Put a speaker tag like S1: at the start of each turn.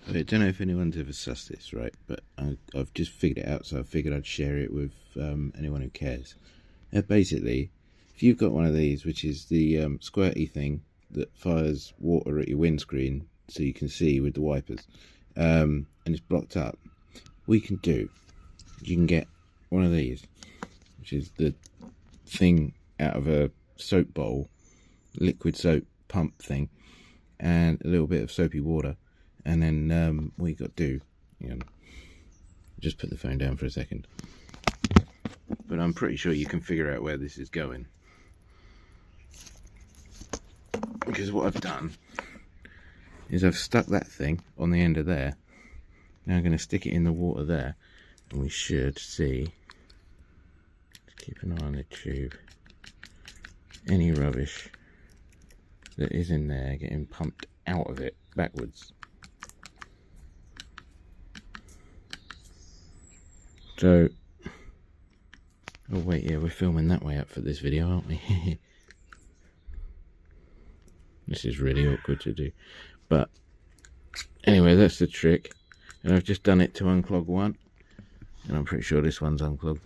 S1: I don't know if anyone's ever sussed this, right? But I've just figured it out, so I figured I'd share it with anyone who cares. Basically, if you've got one of these, which is the squirty thing that fires water at your windscreen so you can see with the wipers, and it's blocked up, what you can get one of these, which is the thing out of a soap bowl, liquid soap pump thing, and a little bit of soapy water. And then what you got to do, just put the phone down for a second. But I'm pretty sure you can figure out where this is going. Because what I've done is I've stuck that thing on the end of there. Now I'm going to stick it in the water there. And we should see, just keep an eye on the tube, any rubbish that is in there getting pumped out of it backwards. So, oh wait, yeah, we're filming that way up for this video, aren't we? This is really awkward to do. But, anyway, that's the trick. And I've just done it to unclog one. And I'm pretty sure this one's unclogged.